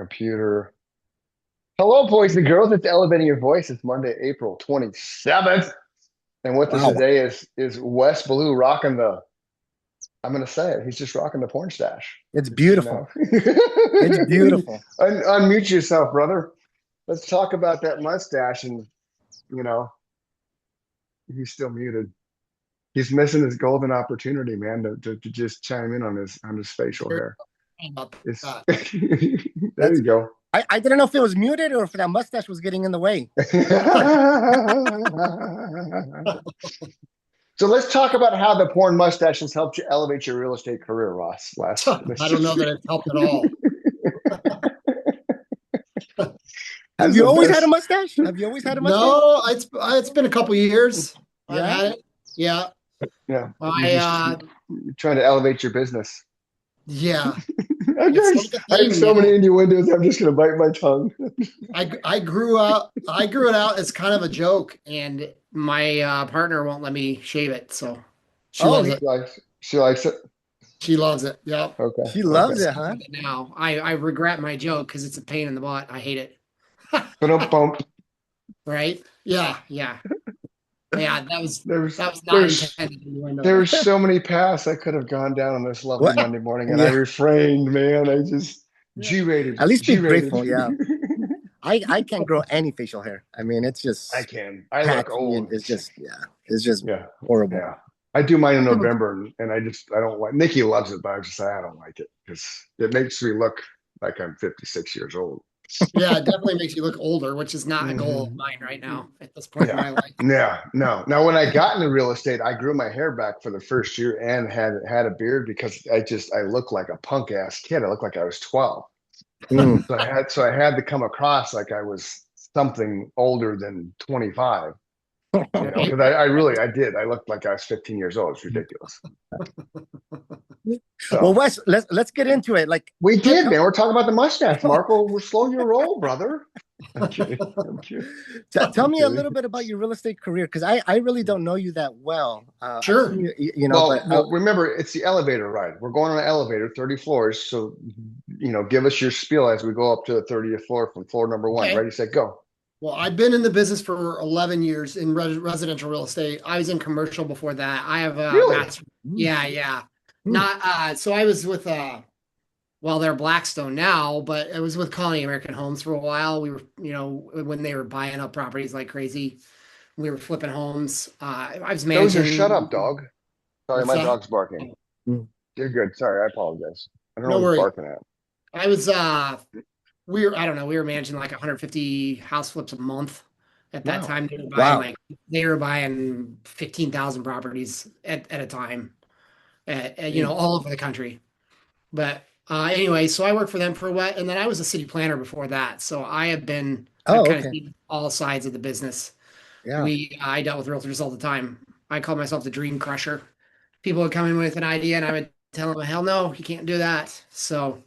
computer. Hello, boys and girls. It's Elevating Your Voice. It's Monday, April 27th. And with us Wow. today is Wes Blue rocking I'm going to say it. He's just rocking the porn stash. It's It's, you know. beautiful. It's beautiful. Unmute yourself, brother. Let's talk about that mustache. And, you know, he's still muted. He's missing his golden opportunity, man, to just chime in on his facial hair. About It's that. there That's you go. I didn't know if it was muted or if that mustache was getting in the way. So let's talk about how the porn mustache has helped you elevate your real estate career, Ross. I don't know that it's helped at all. This Have is you the always had a best. mustache? Have you always had a mustache? No, it's been a couple years. I've Yeah. had it. Yeah. Yeah, you're trying to elevate your business. Yeah. I It's like a have thing so many now. innuendos. I'm just gonna bite my tongue. I grew it out as kind of a joke, and my partner won't let me shave it, so she Oh, loves it. She likes it. She loves it. Yep. Okay, she okay. loves it, huh? Now I regret my joke because it's a pain in the butt. I hate it. But bump. Right? Yeah, yeah. Yeah, There's that was not there's intended innuendo. there's so many paths I could have gone down on this lovely What? Monday morning, and I Yeah. refrained, man. I just Yeah. G-rated, At least be G-rated. grateful. Yeah. I can't grow any facial hair. I mean, it's I just can. I look patchy and old. it's just it's just Yeah, horrible. yeah. I do mine in November, and I don't like. Nikki loves it, but I just say I don't like it because it makes me look like I'm 56 years old. Yeah, it definitely makes you look older, which is not a goal of Mhm. mine right now at this point in Yeah, my life. yeah, no. Now, when I got into real estate, I grew my hair back for the first year and had a beard because I looked like a punk ass kid. I looked like I was 12. Mm. So I had to come across like I was something older than 25. Right? Because I did. I looked like I was 15 years old. It's ridiculous. Well, So Wes, let's get into it. Like, we did, tell, man. We're talking about the mustache, Marco. We're slow your roll, brother. I'm kidding. I'm kidding. tell I'm me a kidding. little bit about your real estate career because I really don't know you that well. I've Sure. seen you, but Well, remember, it's the elevator ride. We're going on an elevator, 30 floors. So, give us your spiel as we go up to the 30th floor from floor number one. Okay. Ready, set, go. Well, I've been in the business for 11 years in residential real estate. I was in commercial before that. I have a Really? master. Yeah, yeah. Mm. Not so I was with well, they're Blackstone now, but I was with Colony American Homes for a while. We were, when they were buying up properties like crazy, we were flipping homes. I was Dozer, shut managing. up, dog. Sorry, What's my that? dog's barking. Mm. You're good. Sorry, I apologize. I don't know No what he's worry. barking at. I was I don't know, we were managing like 150 house flips a month at that Wow. time. Wow. They were buying 15,000 properties at a time, Jeez. all over the country. But anyway, so I worked for them for a while, and then I was a city planner before that. So I've Oh, kind of okay. seen all sides of the business. Yeah. I dealt with realtors all the time. I called myself the dream crusher. People would come in with an idea, and I would tell them, "Hell no, you can't do that." So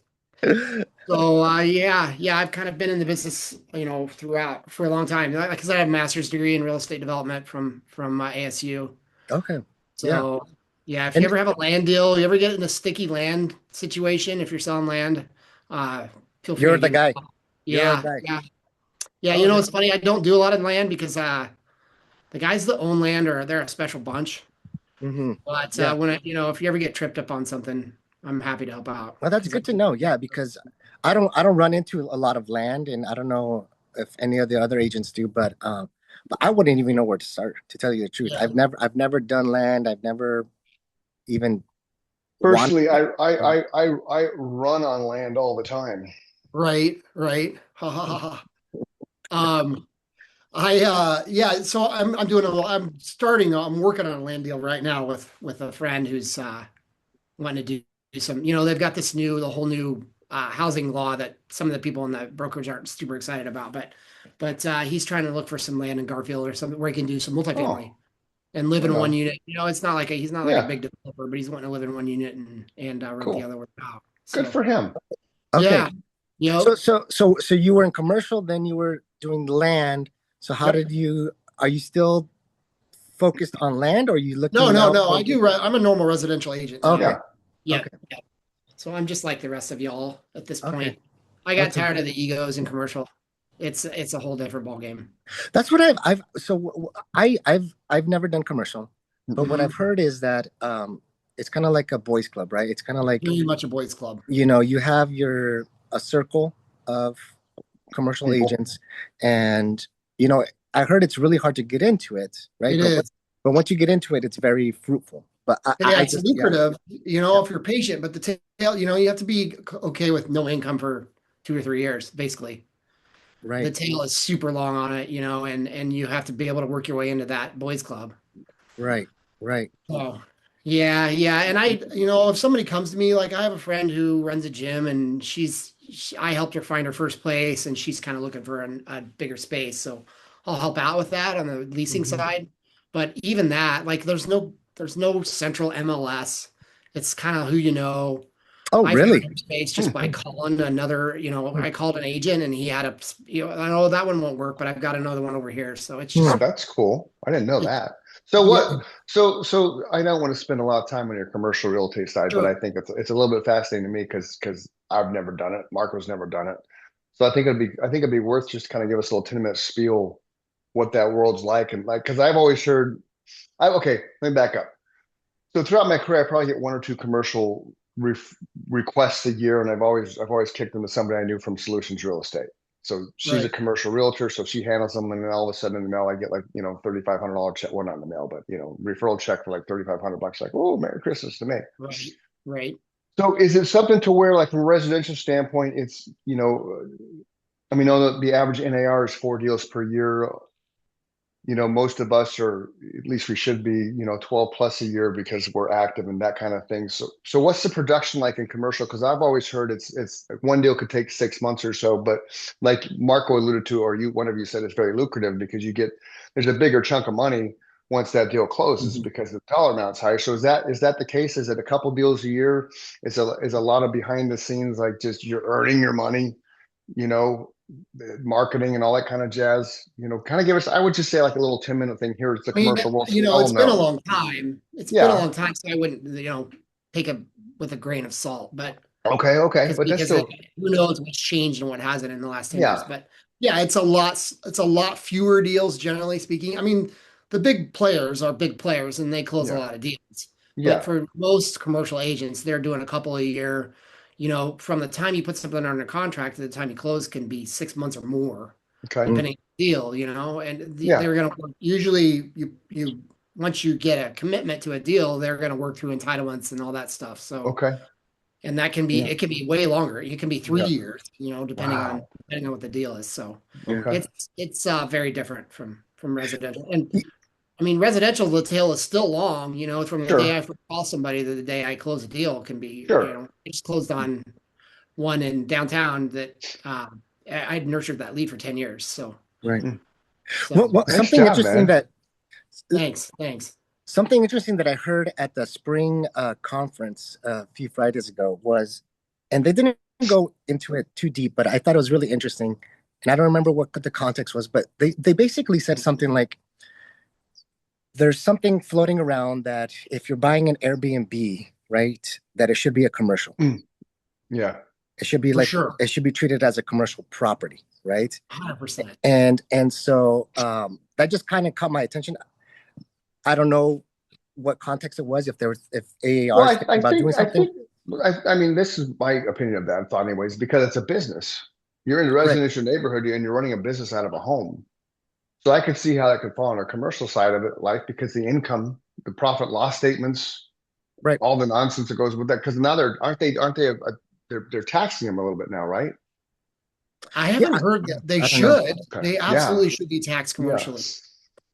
I've kind of been in the business, throughout for a long time. Because I have a master's degree in real estate development from ASU. Okay. Yeah. So yeah, if you And ever have a land deal, you ever get in a sticky land situation, if you're selling land, uh, feel free you're to the give me guy. a call. You're the Yeah, guy. yeah, yeah. Oh, It's funny. I don't do a lot of land because the guys that own land they're a special bunch. But yeah. if you ever get tripped up on something, I'm happy to help out Well, that's because good to know. Yeah, because I don't run into a lot of land, and I don't know if any of the other agents do, but I wouldn't even know where to start, to tell you the truth. yeah, I've never done land. I've never even wanted. Personally, I run on land all the time. right, right. Ha ha ha ha. Um, yeah, so I'm working on a land deal right now with a friend who's wanting to do some, they've got the whole new housing law that some of the people in the brokerage aren't super excited about, but he's trying to look for some land in Garfield or something where he can do some multifamily Oh, and live right in one on. unit. It's not like he's not like a Yeah, big developer, but he's wanting to live in one unit and rent the cool. other one out. Good So for him. Okay. yeah, you So know, so so so you were in commercial, then you were doing land. So how Yep. did you? Are you still focused on land, or are you no, looking no, now no. for? I'm a normal residential agent Okay. now. Yeah. Yeah, Okay. yeah. So I'm just like the rest of y'all at this Okay. point. I got Okay. tired of the egos in commercial. It's a whole different ball game. That's what I've never done commercial, but what Mhm. I've heard is that it's kind of like a boys club, right? It's kind of like, Very much a boys club. you have a circle of commercial People. agents, and I heard it's really hard to get into it, right? It But is. once you get into it, it's very fruitful. But Yeah, I it's just yeah, lucrative, yeah, if you're patient, but the tail, you have to be okay with no income for 2 or 3 years, basically. The right. tail is super long on it, and you have to be able to work your way into that boys club. Right, right. Oh, yeah, yeah. And if somebody comes to me, like I have a friend who runs a gym and I helped her find her first place and she's kind of looking for a bigger space. So I'll help out with that on the leasing Mhm. side. But even that, like there's no central MLS. It's kind of who you know. Oh, I found really? her space just by Hmm. calling another, Hmm. I called an agent and he had I know that one won't work, but I've got another one over here. So it's Oh, Hmm. just, that's cool. I didn't know yeah, that. So yeah, what? So I don't want to spend a lot of time on your commercial real estate side, but I sure. think it's a little bit fascinating to me because I've never done it. Marco's never done it. So I think it'd be worth just kind of give us a little 10-minute spiel what that world's like and like because I've always heard. Okay, let me back up. So throughout my career, I probably get one or two commercial requests a year, and I've always kicked them to somebody I knew from Solutions Real Estate. So she's a Right. commercial realtor, so she handles them, and then all of a sudden in the mail, I get like $3,500 check. Well, not in the mail, but referral check for like $3,500. Like, oh, Merry Christmas to me. Right. Right. So is it something to where, like, from a residential standpoint, it's I mean, know that the average NAR is 4 deals per year. Most of us are, at least we should be, 12 plus a year because we're active and that kind of thing. So what's the production like in commercial? Because I've always heard it's like one deal could take 6 months or so, but like Marco alluded to, or one of you said, it's very lucrative because there's a bigger chunk of money once that deal closes Mhm. because the dollar amount's higher. So is that the case? Is it a couple deals a year? Is a lot of behind the scenes, like just you're earning your money, you know, marketing and all that kind of jazz, kind of give us, I would just say like a little 10-minute thing here. It's the I mean, commercial world. So we all it's been a know. long time. It's been a Yeah. long time, so I wouldn't, take it with a grain of salt, but Okay. Okay. because But that's because it, still, who knows what's changed and what hasn't in the last 10 years. yeah. But yeah, it's a lot fewer deals, generally speaking. I mean, the big players are big players and they close a Yeah. lot of deals. But Yeah. for most commercial agents, they're doing a couple a year. From the time you put something under contract to the time you close can be 6 months or more, Okay. Mm. depending on the deal, and Yeah. they're going to work. Usually, you once you get a commitment to a deal, they're going to work through entitlements and all that stuff. So, Okay. and that can be Yeah, it can be way longer. It can be three Yeah. years, depending on Wow. depending on what the deal is. So yeah. Okay. it's very different from residential. And I mean, residential, the tail is still long. From the day Sure. I first call somebody to the day I close a deal can be. Sure. I just closed on one in downtown that I'd nurtured that lead for 10 years. So Right. Mm. Well, so Nice job, man. thanks. Something interesting that I heard at the spring conference a few Fridays ago was, and they didn't go into it too deep, but I thought it was really interesting. And I don't remember what the context was, but they basically said something like, there's something floating around that if you're buying an Airbnb, right, that it should be a commercial. Mm. Yeah. It should be For like sure. it should be treated as a commercial property, right? 100%. And so that just kind of caught my attention. I don't know what context it was, if AAR Well, is I, thinking I about think, doing I something. think, I mean, this is my opinion of that thought anyways, because it's a business. You're in a Right. residential neighborhood and you're running a business out of a home. So I could see how that could fall on a commercial side of it, like because the income, the profit loss statements, Right. all the nonsense that goes with that. Because now they're taxing them a little bit now, right? I Yeah, haven't heard that they I don't know. should. Okay. They Yeah. absolutely should be taxed Yeah. commercially.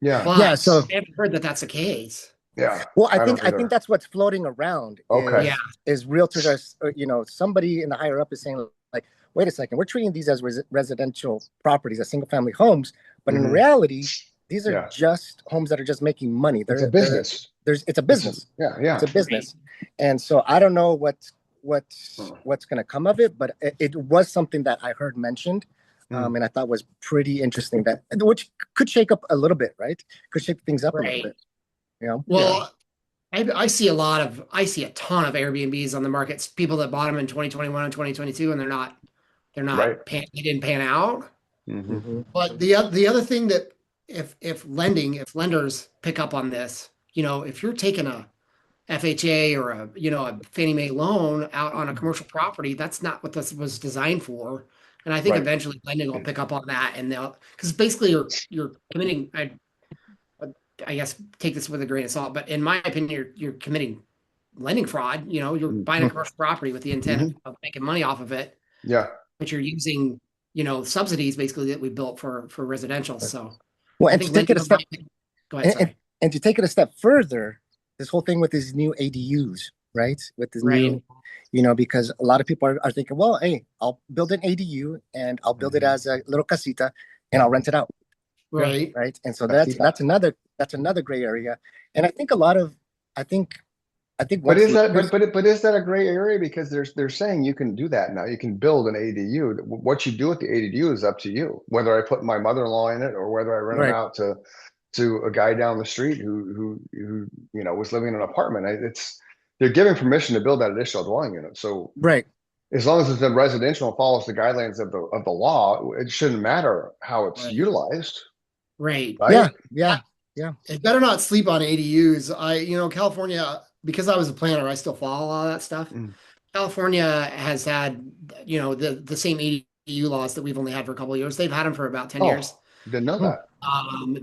Yeah. Yeah, But so I haven't heard that that's the case. Yeah. well, I I think don't I think either. that's what's floating around Okay. Yeah. is realtors are, somebody in the higher up is saying like, wait a second, we're treating these as residential properties, as single family homes, but in Hmm. reality, these are Yeah. just homes that are just making money. It's a They're business. it's a business. Yeah. It's Yeah. a business. And so I don't know Hmm. what's going to come of it, but it was something that I heard mentioned, Mm. and I thought was pretty interesting, that which could shake up a little bit, right? Could shake things up a little Right. bit, you know? Yeah. Well, I see a ton of Airbnbs on the market. People that bought them in 2021 and 2022, and they're not They're Right. not they didn't pan out. Hmm. But the other thing that if lenders pick up on this, if you're taking a FHA or a Fannie Mae loan out on a commercial property, that's not what this was designed for. And I think Right. eventually lending will pick up on that, and they'll because basically you're committing. I guess take this with a grain of salt, but in my opinion, you're committing lending fraud. You're buying a commercial property with the intent Hmm. of making money off of it, Yeah. but you're using subsidies basically that we built for residential. So Well, I and to think take it a lending. step Go ahead. and, and, Sorry. and to take it a step further, this whole thing with these new ADUs, right? With this Right. new, because a lot of people are thinking, well, hey, I'll build an ADU and I'll build it as a little casita and I'll rent it out. Right. Right. And so Casita. that's another gray area. And I think a lot of I think But once is that lenders- but is that a gray area? Because they're saying you can do that now. You can build an ADU. What you do with the ADU is up to you. Whether I put my mother-in-law in it or whether I rent it right, out to a guy down the street who was living in an apartment. They're giving permission to build that additional dwelling unit. So right. as long as it's in residential and follows the guidelines of the law, it shouldn't matter how it's Right. utilized, Right. right? Yeah. It better not sleep on ADUs. California, because I was a planner, I still follow all that stuff. Mm. California has had, the same ADU laws that we've only had for a couple of years. They've had them for about 10 years. Didn't know that.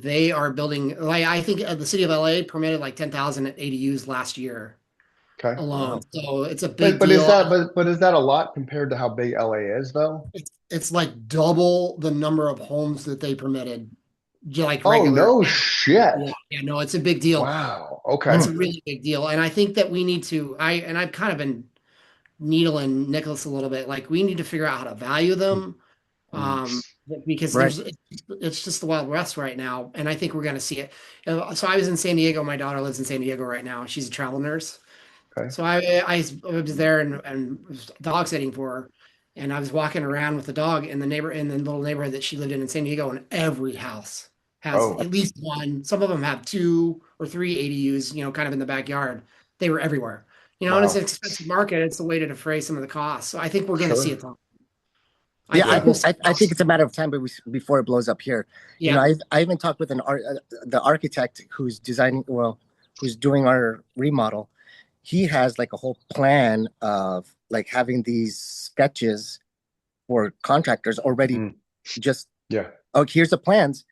They are building, like, I think the city of LA permitted like 10,000 ADUs last year Okay. alone. So it's a big But deal. is that a lot compared to how big LA is though? It's like double the number of homes that they permitted. Like Oh, regular. no shit. Yeah, no, it's a big deal. Wow. Okay. It's a really big deal. And I think that we need to, I've kind of been needling Nicholas a little bit. Like we need to figure out how to value them. Because Right. it's just the Wild West right now. And I think we're going to see it. So I was in San Diego. My daughter lives in San Diego right now. She's a travel nurse. Okay. So I was there and was dog sitting for her. And I was walking around with the dog in the little neighborhood that she lived in San Diego, and every house has Oh. at least one. Some of them have 2 or 3 ADUs, kind of in the backyard. They were everywhere. And it's Wow. an expensive market. It's a way to defray some of the costs. So I think we're going to Sure. see it. Yeah, I think I think it's a matter of time, but before it blows up here. Yeah. I even talked with the architect who's who's doing our remodel. He has like a whole plan of like having these sketches for contractors already. Just Yeah. oh, here's the plans.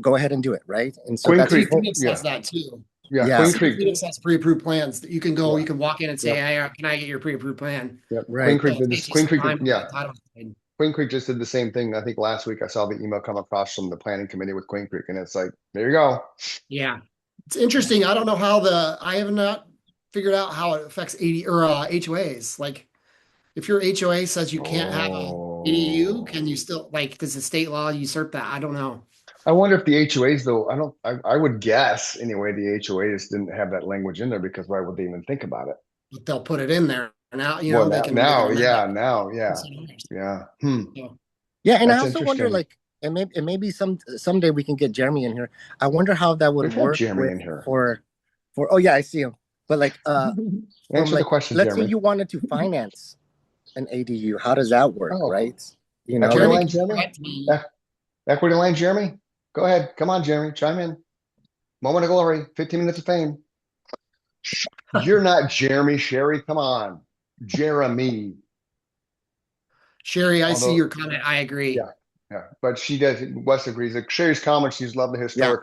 Go ahead and do it, right? And so Queen that's Creek. Phoenix Yeah. has that too. Yeah. Yeah. Queen City of Creek. Phoenix has pre-approved plans that you can go. Yeah. You can walk in and say, "Hey, can I get your pre-approved plan?" Yeah. Right. Queen Creek So did it this. takes you Queen some Creek. time to Yeah. get title made. Queen Creek just did the same thing. I think last week I saw the email come across from the planning committee with Queen Creek, and it's like, there you go. Yeah, it's interesting. I don't know I have not figured out how it affects 80 or HOAs. Like, if your HOA says you can't have a ADU, can you still does the state law usurp that? I don't know. I wonder if the HOAs though, I would guess anyway, the HOAs didn't have that language in there because why would they even think about it? But they'll put it in there now. Well, They can amend yeah. Yeah, and I That's also wonder, interesting. and maybe someday we can get Jeremy in here. I wonder how that would We've had work Jeremy in here. for oh yeah, I see him. But Answer the question, let's Jeremy. say you wanted to finance an ADU, how does that work, Oh. right? Equity Jeremy, line, Jeremy? Equity line, Jeremy? Go ahead. Come on, Jeremy. Chime in. Moment of glory. 15 minutes of fame. You're not Jeremy, Sherry. Come on. Jeremy. Sherry, I see Although- your comment. I agree. Yeah. Yeah, but she does. Wes agrees. Like Sherry's comment, she's loved the historic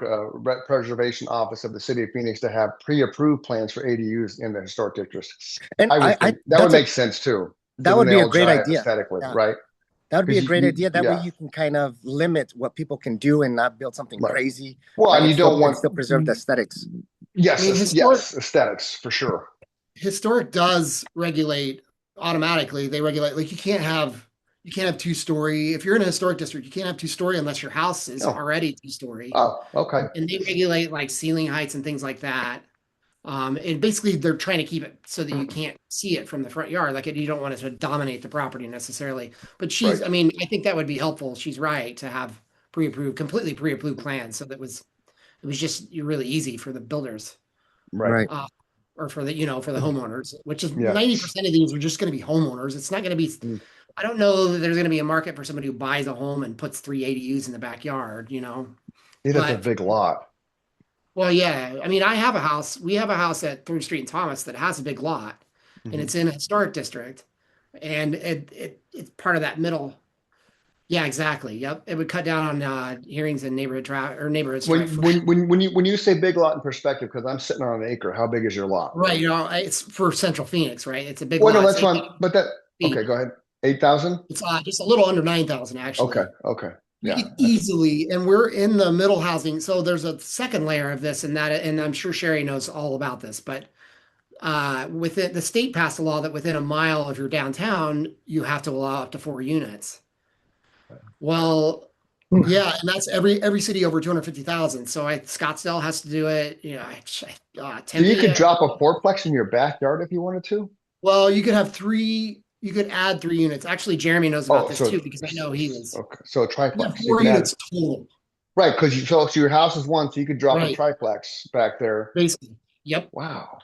preservation office of the city of Phoenix to have pre-approved plans for ADUs in the historic districts. And I would think that would make sense too. That would be a great jive idea. aesthetically, Yeah. right? That would be a 'Cause great you- idea. That way yeah. you can kind of limit what people can do and not build something Right. crazy. Well, and you don't want still preserve the aesthetics. yes, I mean, historic- yes, aesthetics for sure. Historic does regulate automatically. They regulate you can't have 2-story. If you're in a historic district, you can't have 2-story unless your house is Oh. already 2-story. Oh, okay. And they regulate like ceiling heights and things like that. And basically they're trying to keep it so that you can't see it from the front yard. You don't want it to dominate the property necessarily. But Right. I think that would be helpful. She's right to have completely pre-approved plans. So that it was just really easy for the builders. Right. Or for the homeowners, which is Yeah. 90% of these are just going to be homeowners. It's not going to be I don't know that there's going to be a market for somebody who buys a home and puts three ADUs in the backyard, Yeah, that's a But big lot. well, yeah. I mean, I have a house. We have a house at 3rd Street in Thomas that has a big lot, and Mhm. it's in a historic district, and it's part of that middle. Yeah, exactly. Yep. It would cut down on hearings and neighborhood traffic or neighborhood strife for sure. When you say big lot in perspective, because I'm sitting on an acre, how big is your lot? Right. It's for Central Phoenix, right? It's a big Well, no, lot. It's that's eight fine. But that okay, feet. go ahead. 8,000? It's just a little under 9,000 Okay, actually. okay. We Yeah, could that's easily, and we're in the middle housing. So there's a second layer of this and that, and I'm sure Sherry knows all about this, but within the state passed a law that within a mile of your downtown, you have to allow up to 4 units. Well, yeah, and that's every city over 250,000. So Scottsdale has to do it. so you Tempe. could drop a fourplex in your backyard if you wanted to? Well, you could have three. You could add 3 units. Actually, Jeremy knows about Oh, this so too because I know he was. okay, so a You have triplex. You four can add units total. right because so your house is one, so you could drop a Right. triplex back there. Basically. Yep. Wow.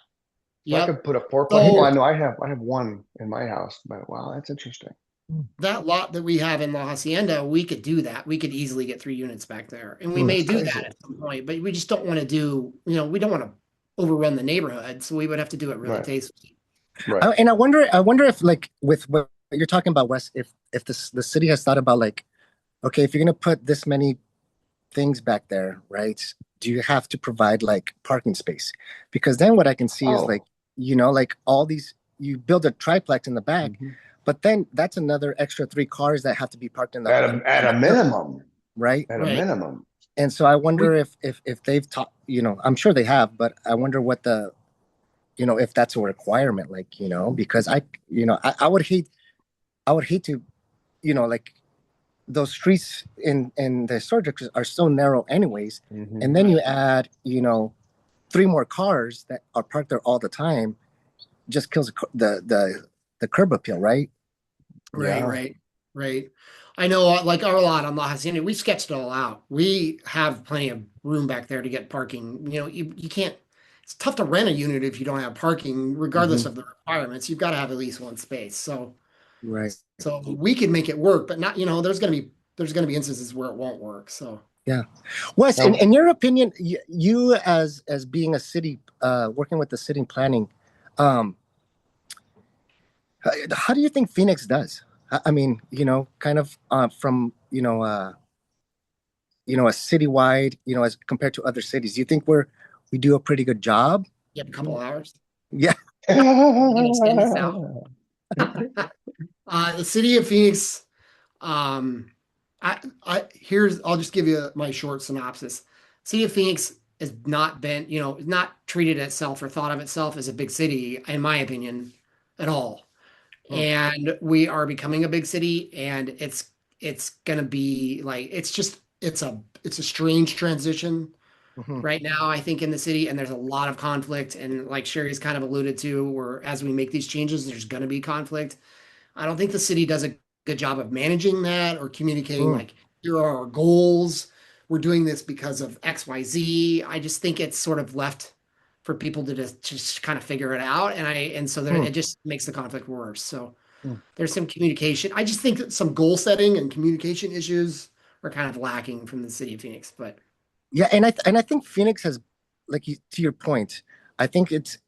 So I Yep. could put a fourplex. Well, I So know I have one in my house, but wow, that's interesting. that lot that we have in La Hacienda, we could do that. We could easily get 3 units back there. And we Hmm. may That's do crazy. that at some point, but we just don't want to we don't want to overrun the neighborhood. So we would have to do it really Right, tastefully. right. And I wonder if like with what you're talking about, Wes, if the city has thought about like, okay, if you're gonna put this many things back there, right? Do you have to provide like parking space? Because then what I can see is like, Oh, like all these, you build a triplex in the back, mhm. but then that's another extra 3 cars that have to be parked in the At a minimum, right? at a Right. minimum. And so I We wonder if they've taught, I'm sure they have, but I wonder what if that's a requirement, like, because I would hate to, like those streets in the historic districts are so narrow anyways, Hmm. and then you right. add 3 more cars that are parked there all the time, just kills the curb appeal, right? Right, Yeah. right, right. I know, like our lot on La Hacienda, we sketched it all out. We have plenty of room back there to get parking. You can't, it's tough to rent a unit if you don't have parking, regardless Hmm. of the requirements. You've got to have at least one space. Right. So we could make it work, but not, there's gonna be instances where it won't work. So Yeah. Wes, in, Now, in your opinion, you as being a city, working with the city planning, um, how do you think Phoenix does? I mean, kind of from a citywide, as compared to other cities. Do you think we do a pretty good job? you have a couple hours. Yeah. I'm gonna extend this out. The city of Phoenix, um, I'll just give you my short synopsis. City of Phoenix has not been, not treated itself or thought of itself as a big city, in my opinion, at all. Hmm. And we are becoming a big city, and it's gonna be like it's a strange transition Mhm. right now, I think, in the city, and there's a lot of conflict. And like Sherry's kind of alluded to, where as we make these changes, there's gonna be conflict. I don't think the city does a good job of managing that or communicating Hmm. like, here are our goals. We're doing this because of XYZ. I just think it's sort of left for people to just kind of figure it out. And so there, Hmm. it just makes the conflict worse. So Hmm. there's some communication. I just think that some goal setting and communication issues are kind of lacking from the city of Phoenix. But Yeah, and I think Phoenix has, like to your point, I think it's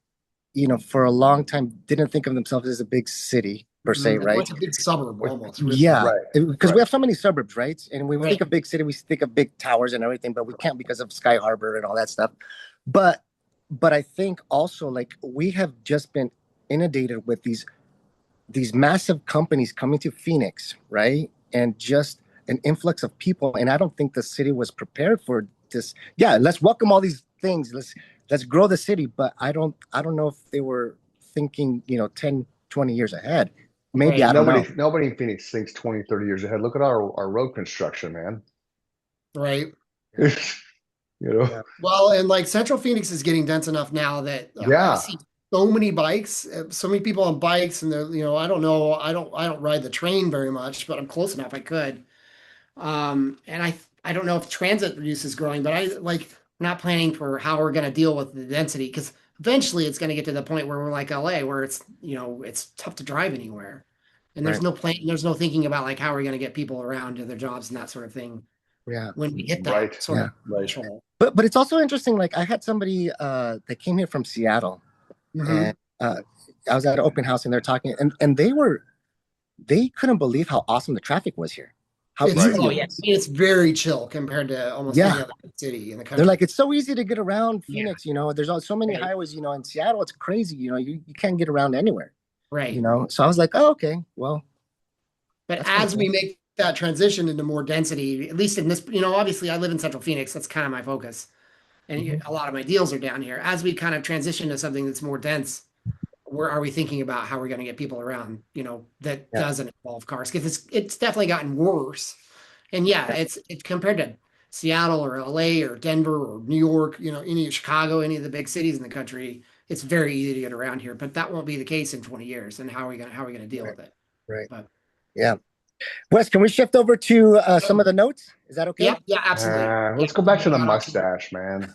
for a long time didn't think of themselves as a big city per se, it's right? like a big suburb with, almost, really. Yeah, right, because we right. have so many suburbs, right? And when we think Right. of big city, we think of big towers and everything, but we can't because of Sky Harbor and all that stuff. But but I think also like we have just been inundated with these massive companies coming to Phoenix, right? And just an influx of people. And I don't think the city was prepared for this. Yeah, let's welcome all these things. Let's grow the city. But I don't know if they were thinking, 10, 20 years ahead. Maybe, Right. I don't Nobody know. nobody in Phoenix thinks 20, 30 years ahead. Look at our road construction, man. Right. Yeah. You know? Yeah. Well, and like Central Phoenix is getting dense enough now that I Yeah. see so many bikes, so many people on bikes, and I don't know, I don't ride the train very much, but I'm close enough I could. And I don't know if transit use is growing, but I like not planning for how we're going to deal with the density because eventually it's going to get to the point where we're like LA, where it's tough to drive anywhere. And there's no plan, there's no thinking about like how are we going to get people around to their jobs and that sort of thing Yeah. when we hit Right. that sort Yeah. of threshold. But it's also interesting. Like I had somebody that came here from Seattle, Mhm. and I was at an open house, and they're talking, and they couldn't believe how awesome the traffic was here, how It's easy oh it yeah, was. it's very chill compared to almost any Yeah, other city in the they're country. like it's so easy to get around Yeah, Phoenix. There's so many right, highways. In Seattle, it's crazy. You can't get around anywhere. right. So I was like, oh, okay, well, But that's kind of as we cool. make that transition into more density, at least in this, obviously I live in Central Phoenix. That's kind of my focus, and Hmm. a lot of my deals are down here. As we kind of transition to something that's more dense, where are we thinking about how we're going to get people around? That Yeah, doesn't involve cars because it's definitely gotten worse. And yeah, yeah, it's compared to Seattle or LA or Denver or New York, any Chicago, any of the big cities in the country, it's very easy to get around here. But that won't be the case in 20 years. And how are we gonna deal right, with it? right. But Yeah. Wes, can we shift over to some of the notes? Is that okay? yeah, yeah, absolutely. Yeah, Let's go back to the got off to mustache, man.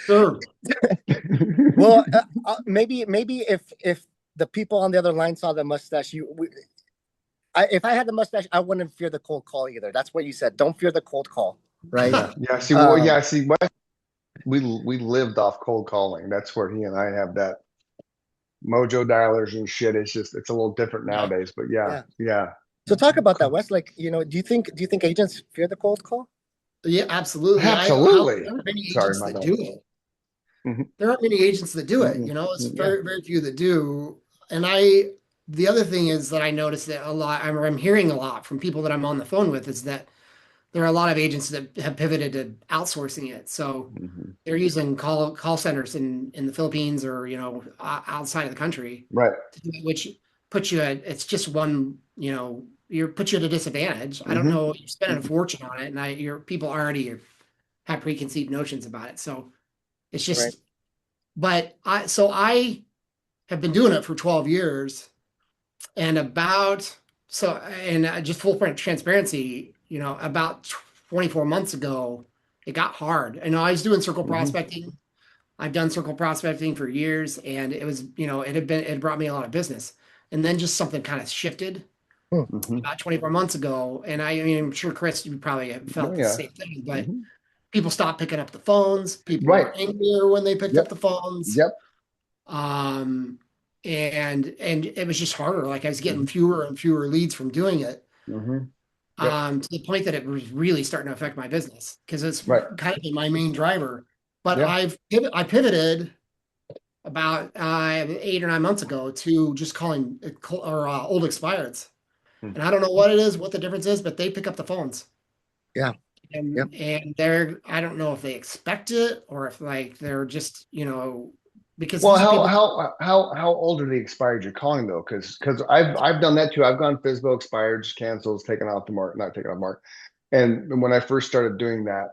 sure. Well, maybe if the people on the other line saw the mustache, if I had the mustache, I wouldn't fear the cold call either. That's what you said. Don't fear the cold call, right? Yeah, yeah. See, Um, we lived off cold calling. That's where he and I have that mojo dialers and shit. It's a little different Yeah, nowadays, but yeah, yeah. yeah, So talk about that, Wes. Like, do you think agents fear the cold call? yeah, absolutely. absolutely. There aren't many Sorry, agents my that bad. do it. Mhm, There aren't many agents that do it. mhm, It's yeah. very, very few that do. And the other thing is that I noticed that a lot, I'm hearing a lot from people that I'm on the phone with is that there are a lot of agents that have pivoted to outsourcing it. So Mhm. they're using call centers in the Philippines or, outside of the country, Right. which puts you it's just one, puts you at a disadvantage. I don't Hmm. know, you're spending a fortune on it and your people already have preconceived notions about it. So it's Right. just, but I have been doing it for 12 years and just full transparency, about 24 months ago, it got hard. I know I was doing circle Hmm. prospecting. I've done circle prospecting for years and it was, it brought me a lot of business. And then just something kind of shifted Hmm. Hmm. about 24 months ago. And I mean, I'm sure Chris, you probably have Oh felt the yeah. same thing, but Hmm. people stopped picking up the phones. People Right. were angrier when they picked Yep. up the phones. Yep. Um, and it was just harder. Like I was getting Hmm. fewer and fewer leads from doing it, Hmm. Yep. to the point that it was really starting to affect my business because it's Right. kind of been my main driver. But Yeah. I pivoted about 8 or 9 months ago to just calling old expireds. Hmm. And I don't know what it is, what the difference is, but they pick up the phones. Yeah. Yep. And I don't know if they expect it or if like they're just, because Well, these are people. how old are the expired you're calling though? Because I've done that too. I've gone FISBO expired, cancels, taken off the mark, not taken off mark. And when I first started doing that,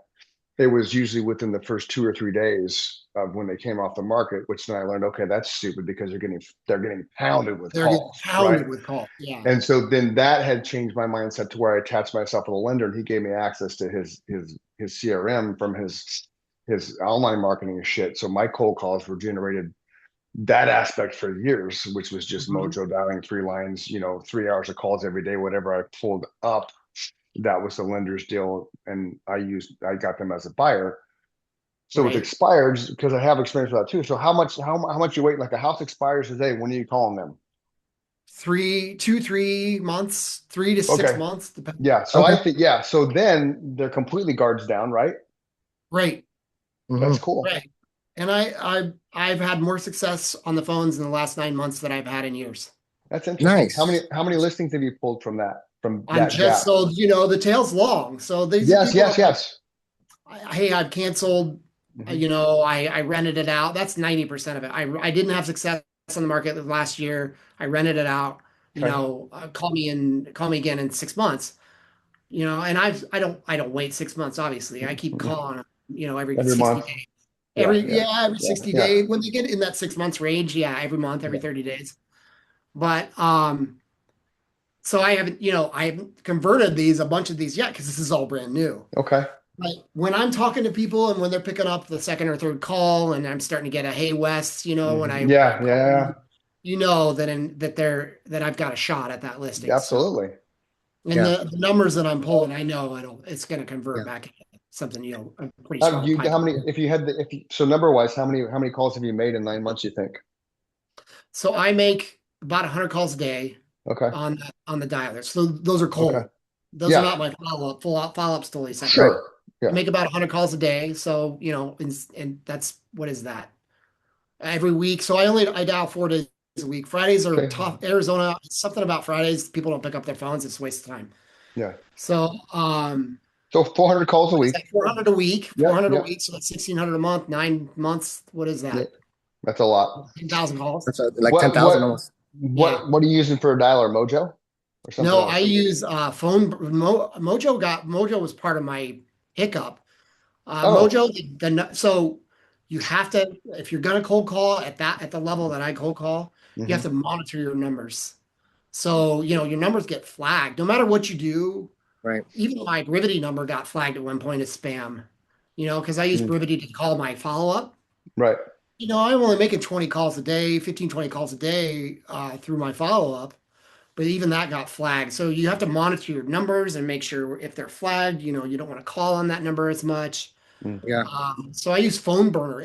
it was usually within the first 2 or 3 days of when they came off the market, which then I learned, okay, that's stupid because they're getting pounded with They're getting calls, right? pounded with calls. Yeah. And so then that had changed my mindset to where I attached myself to the lender, and he gave me access to his CRM from his online marketing shit. So my cold calls were generated that aspect for years, which was just Mhm. mojo dialing 3 lines, 3 hours of calls every day, whatever I pulled up. That was the lender's deal, and I got them as a buyer. So with Right. expires, because I have experience with that too. So how much you wait? Like a house expires today. When are you calling them? 3 months, 3 to 6 Okay. months, depending. Yeah. So I Okay. think, yeah. So then they're completely guards down, right? Right. That's Hmm. cool. Right. And I've had more success on the phones in the last 9 months than I've had in years. That's interesting. How many Nice. how many listings have you pulled from I'm that just gap? so the tail's long. So these are Yes, people yes, I'm like, yes. hey, I've canceled, Hmm. I rented it out. That's 90% of it. I didn't have success on the market last year. I rented it out. Okay. Call me again in 6 months. And I don't wait 6 months, obviously. I keep calling them, every Every 60 month. days. Yeah, yeah, Every yeah, 60 yeah, days. When they get in that 6 months range, yeah, every month, every yeah. 30 days. But so I haven't converted a bunch of these yet because this is all brand new. Okay. But when I'm talking to people and when they're picking up the second or third call and I'm starting to get a hey Wes, when Hmm. I Yeah, call yeah. them, you know that I've got a shot at that listing. So, Absolutely. and Yeah, the numbers that I'm pulling, I know it's going to convert yeah. back into something, a pretty How strong do you, how many, pipeline. if you had the, if you, so number wise, how many calls have you made in 9 months, you think? So I make about 100 calls a day Okay. on the dialer. So those are Okay. cold. Those are Yeah, not my follow-ups till second. Right. sure. I Yeah. make about 100 calls a day. So, and that's what is that? Every week. So I dial 4 days a week. Fridays are Okay. tough. Arizona, something about Fridays, people don't pick up their phones. It's a waste of time. Yeah. So, So 400 calls a what is that? week. 400 a week, Yep. 400 a Yep. week. So that's 1,600 a month, 9 months. What is Yep. that? That's a lot. 10,000 calls. That's like What, 10,000 what, almost. Yeah. what are you using for a dialer? Mojo or something No, I else? use Mojo was part of my hiccup. Oh, Mojo, so you have to, if you're gonna cold call at the level that I cold call, you have hmm to monitor your numbers. So, your numbers get flagged no matter what you do. Right. Even my Brivity number got flagged at one point as spam, because I use Brivity to call my follow-up. Right. I'm only making 20 calls a day, 15, 20 calls a day through my follow-up, but even that got flagged. So you have to monitor your numbers and make sure if they're flagged, you don't want to call on that number as much. Mm. Yeah. So I use Phone Burner.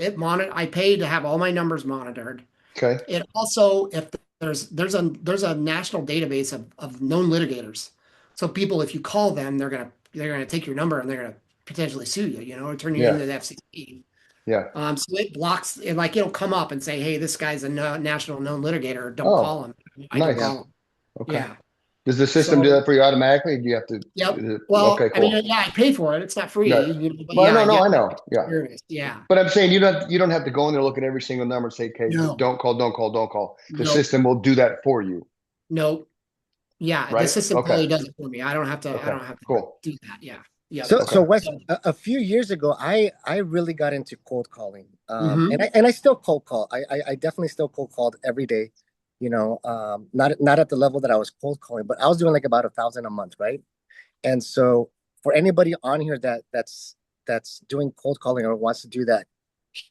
I pay to have all my numbers monitored. Okay. It also, if there's a national database of known litigators. So people, if you call them, they're gonna take your number and they're gonna potentially sue you, or turn you Yeah. into the FCC. Yeah. So it blocks it, like it'll come up and say, hey, this guy's a national known litigator. Don't call Oh, him. I don't Yeah. nice. call him. Okay. Yeah. Does the system do So, that for you automatically? Do you have to? yep. Okay, Well, I mean, cool. yeah, I pay for it. It's not free, Yeah. but Well, yeah, no, I no, get I that know. Yeah. service. Yeah. But I'm saying you don't have to go in there look at every single number and say, okay, No, don't call, don't call, don't call. The no, system will do that for you, no. Yeah, the right? system Okay. totally does it for me. I don't have to. I Okay. don't have to Cool. do that. Yeah. Yep. So Okay. Wes, So, a few years ago, I really got into cold calling, and mhm. I still cold call. I definitely still cold called every day. Not at the level that I was cold calling, but I was doing like about 1,000 a month, right? And so for anybody on here that's doing cold calling or wants to do that,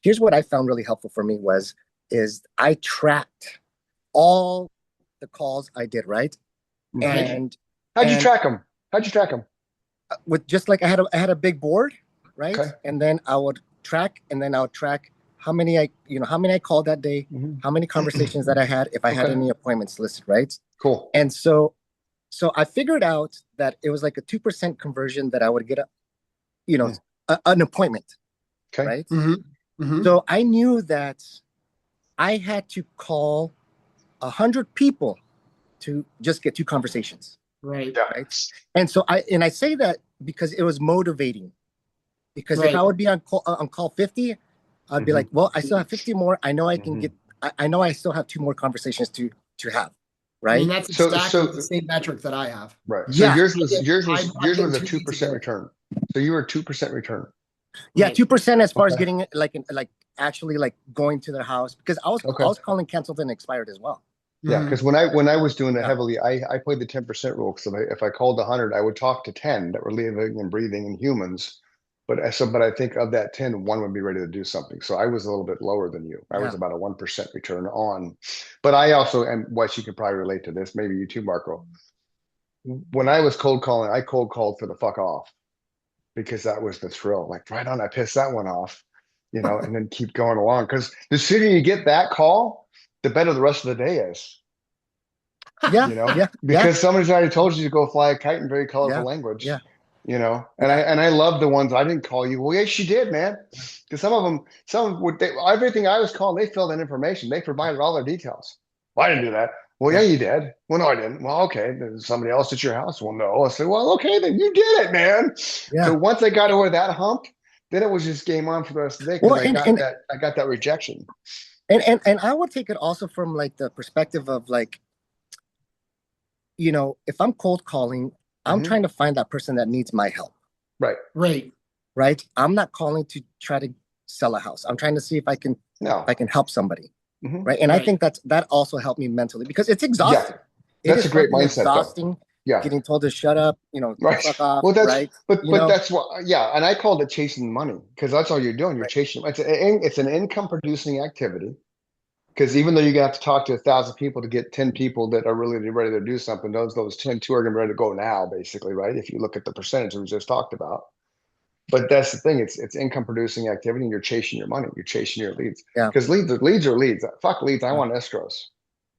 here's what I found really helpful for me is I tracked all the calls I did, right? Mhm. Right. And How'd you and track them? How'd you track them? with just like I had a big board, right? Okay. And then I would track, and then I would track how many I called that day, Mhm. how many conversations that I had, if I had Okay. any appointments listed, right? Cool. And so I figured out that it was like a 2% conversion that I would get you know Mm. an appointment, Okay. right? Hmm. Hmm. So I knew that I had to call 100 people to just get two conversations, Right. Yeah. right? And so I say that because it was motivating. Because if I Right. would be on call 50, I'd be Mhm. like, well, I still have 50 more. I know I can Mhm. get. I know I still have two more conversations to have, I mean, right? that's So, exactly the so same metric that I have. right. So Yeah, I'm yours getting was a two two leads a percent day. return. So you were a 2% return. yeah, Right. 2% as far as Okay. getting it like actually like going to their house, because I was I Okay. was calling canceled and expired as well. Yeah, Hmm. because when I was doing it Yeah, heavily, I played the 10% rule. Because if I called 100, I would talk to 10 that were living and breathing and humans. But I think of that 10, one would be ready to do something. So I was a little bit lower than you. I was yeah, about a 1% return on. But I also, and Wes, you can probably relate to this, maybe you too, Marco. When I was cold calling, I cold called for the fuck off because that was the thrill. Like, right on, I pissed that one off, and then keep going along. Because the sooner you get that call, the better the rest of the day is. yeah, you know, yeah, yeah, because somebody's already told you to go fly a kite in very colorful yeah, language, yeah, and I yeah, and I love the ones I didn't call you. Well, yes, you did, man. Because some would everything I was calling, they filled in information. They provided all their details. Well, I didn't do that. Well, yeah, yeah, you did. Well, no, I didn't. Well, okay. Then somebody else at your house. Well, no. I said, well, okay, then you did it, man. So yeah. once I got over that hump, then it was just game on for the rest of the day because Well, I and got and that rejection. and I would take it also from like the perspective of like, if I'm cold calling, I'm Hmm. trying to find that person that needs my help, Right. Right. right? I'm not calling to try to sell a house. I'm trying to see if I can No. help somebody, Hmm. right? And I Right. think that also helped me mentally because it's Yeah. exhausting. It That's is a great fucking mindset, though. exhausting Yeah. getting told to shut up, to Right. fuck off, Well, right? but that's what, yeah. And I called it chasing money because that's all you're doing. You're Right. chasing. It's an income producing activity. Because even though you have to talk to 1,000 people to get 10 people that are really ready to do something, those 10, two are going to be ready to go now, basically, right? If you look at the percentage we just talked about. But that's the thing; it's income producing activity, and you're chasing your money, you're chasing your leads. Yeah. Because leads are leads. Fuck leads. I want escrows,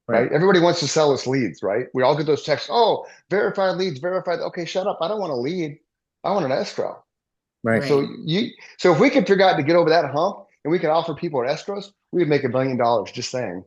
right? Everybody wants to sell us leads, right? We all get those texts. Oh, verified leads, verified. Okay, shut up. I don't want a lead. I want an escrow. Right. So so if we could figure out to get over that hump and we could offer people escrows, we would make $1 billion. Just saying.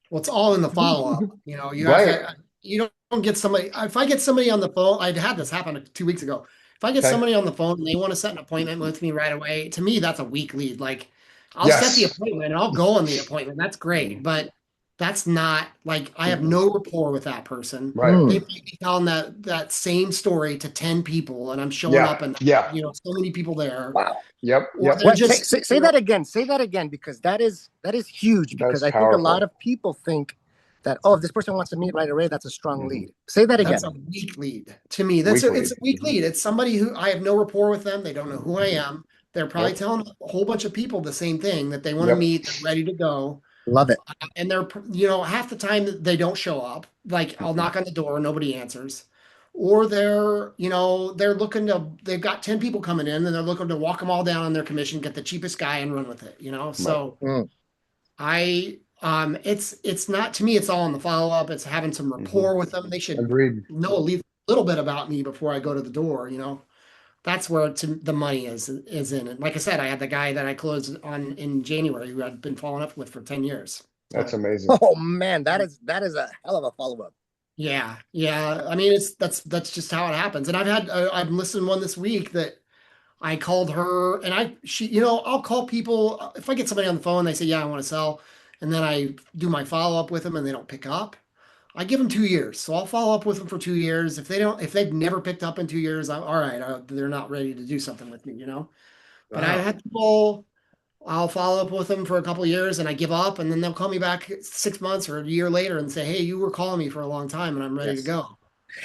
Well, it's all in the follow-up. You know, you have Right. to, you don't get somebody. If I get somebody on the phone, I had this happen 2 weeks ago. If I get Okay. somebody on the phone and they want to set an appointment with me right away, to me, that's a weak lead. Like, I'll set the Yes. appointment and I'll go on the appointment. That's great. But that's not like I have no rapport with that person. Right. They might be telling that same story to 10 people and I'm showing Yeah. up and Yeah. you know, so many people there. Wow. Yep. Or Yep. they're What, just say that again. Say that again, because that is huge. Because That's I think a lot powerful. of people think that, oh, if this person wants to meet right away, that's a strong lead. Say that again. That's a weak lead to me. Weak It's a lead. weak lead. It's somebody who I have no rapport with them. They don't know who I am. They're probably Yep. telling a whole bunch of people the same thing that they want to Yep. meet, they're ready to go. Love it. And they're, you know, half the time they don't show up. Like I'll knock on the door, nobody answers. Or they're, you know, they've got 10 people coming in and they're looking to walk them all down on their commission, get the cheapest guy and run with it, you know? Right. So Mm. it's not, to me, it's all in the follow-up. It's having some rapport with them. They should Agreed. know a little bit about me before I go to the door, you know. That's where the money is in it. Like I said, I had the guy that I closed on in January who I'd been following up with for 10 years. That's So, amazing. Oh man, that is a hell of a follow-up. yeah. I mean, that's just how it happens. And I'm listening one this week that I called her and you know, I'll call people if I get somebody on the phone, they say, yeah, I want to sell. And then I do my follow-up with them and they don't pick up. I give them 2 years. So I'll follow up with them for 2 years. If they've never picked up in 2 years, I'm all right. They're not ready to do something with me, you know? But I Wow. had people, I'll follow up with them for a couple of years and I give up and then they'll call me back 6 months or a year later and say, hey, you were calling me for a long time and I'm ready to go.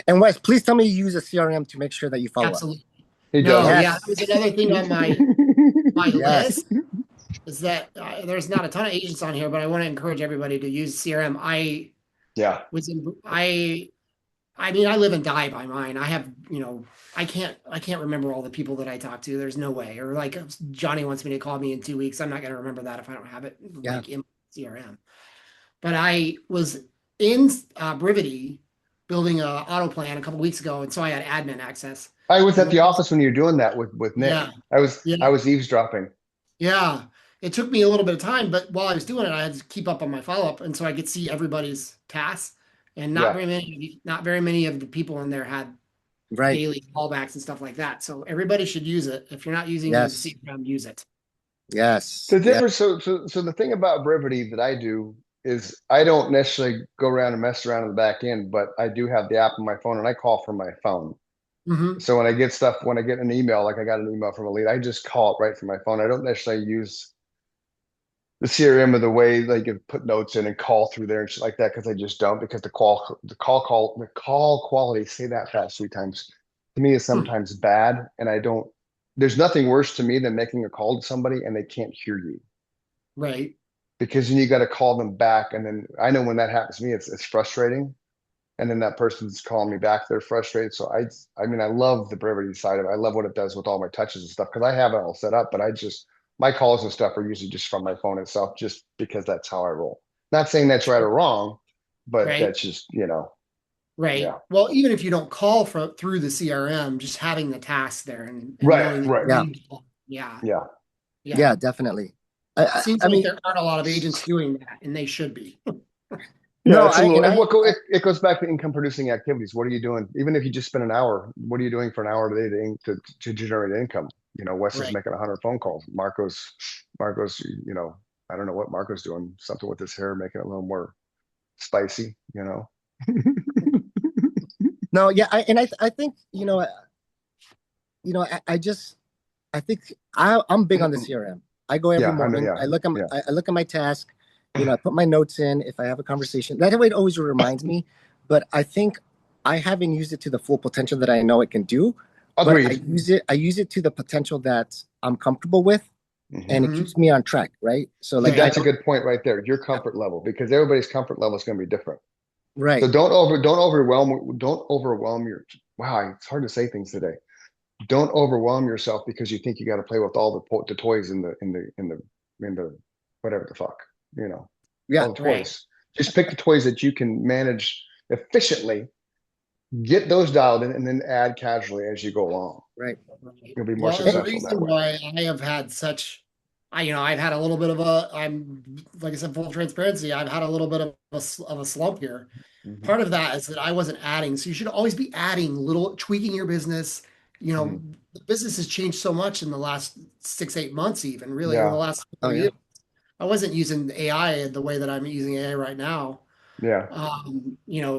And Wes, please tell me you use a CRM to make sure that you follow Absolutely. He No, does. yeah, that was another thing on my Yes. list is that there's not a ton of agents on here, but I want to encourage everybody to use CRM. Yeah. I mean, I live and die by mine. I have, you know, I can't remember all the people that I talk to. There's no way. Or like Johnny wants me to call me in 2 weeks. I'm not going to remember that if I don't have it like in CRM. But I was in Brivity building a auto plan a couple weeks ago, and so I had admin access. I was at the office when you were doing that with Nick. Yeah. I was eavesdropping. Yeah. It took me a little bit of time, but while I was doing it, I had to keep up on my follow-up, and so I could see everybody's tasks. And not very many of the people in there had daily callbacks and stuff like that. So everybody should use it. If you're not using the CRM, use it. Yes. The difference, so the thing about Brevity that I do is I don't necessarily go around and mess around in the back end, but I do have the app on my phone and I call from my phone. Mm-hmm. So when I get an email, like I got an email from a lead, I just call it right from my phone. I don't necessarily use the CRM of the way like you put notes in and call through there and shit like that, because I just don't, because the call quality, say that fast 3 times, to me is sometimes bad. And there's nothing worse to me than making a call to somebody and they can't hear you. Right. Because then you got to call them back. And then I know when that happens to me, it's frustrating. And then that person's calling me back, they're frustrated. So I mean, I love the Brevity side of it. I love what it does with all my touches and stuff, because I have it all set up, but my calls and stuff are usually just from my phone itself, just because that's how I roll. Not saying that's right or wrong, but that's just, you know. Right. Yeah. Well, even if you don't call through the CRM, just having the task there and Right. Yeah, definitely. Seems like there aren't a lot of agents doing that, and they should be. Yeah, it goes back to income producing activities. What are you doing? Even if you just spend an hour, what are you doing for an hour a day to generate income? You know, Wes is making 100 phone calls. Marco's, you know, I don't know what Marco's doing. Something with his hair, making it a little more spicy, you know. No, yeah, I think, you know, I think I'm big on the CRM. I go every morning. I look at my task. You know, I put my notes in if I have a conversation. That way it always reminds me. But I think I haven't used it to the full potential that I know it can do. Agreed. But I use it to the potential that I'm comfortable with. and it Mhm. keeps me on track, right? So See, like I that's a don't, good point right there. Your comfort level, because everybody's comfort level is going to be different. So right. don't overwhelm your, wow, it's hard to say things today. Don't overwhelm yourself because you think you got to play with all the toys in the whatever the fuck, you know, Yeah, all the Right. toys. Just pick the toys that you can manage efficiently, get those dialed in, and then add casually as you go along. right. Right. You'll be more Well, and the successful that reason way. why I have had such, I've had a little bit of like I said, full transparency, I've had a little bit of a slump here. Mhm, Part of that is that I wasn't adding. So you should always be adding little, tweaking your business. mhm. The business has changed so much in the last 6, 8 months, even really, or the Yeah, last Oh couple of yeah. years. I wasn't using AI the way that I'm using AI right now. yeah.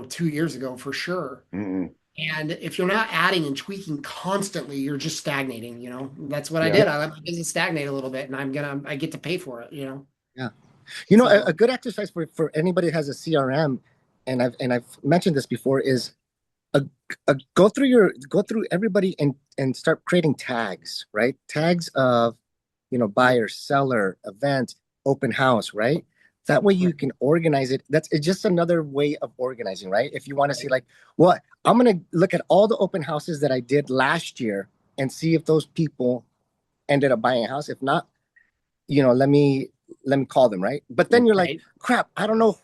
2 years ago for sure. Mm-mm. And if you're not adding and tweaking constantly, you're just stagnating. That's what I Yeah. did. I let my business stagnate a little bit and I get to pay for it. Yeah. A So, good exercise for anybody who has a CRM, and I've mentioned this before, is go through everybody and start creating tags, right? Tags of, buyer, seller, event, open house, right? That way you right, can organize it. It's just another way of organizing, right? If you want to see right, like, what I'm gonna look at all the open houses that I did last year and see if those people ended up buying a house. If not, let me call them, right? But then you're like, right, crap, I don't know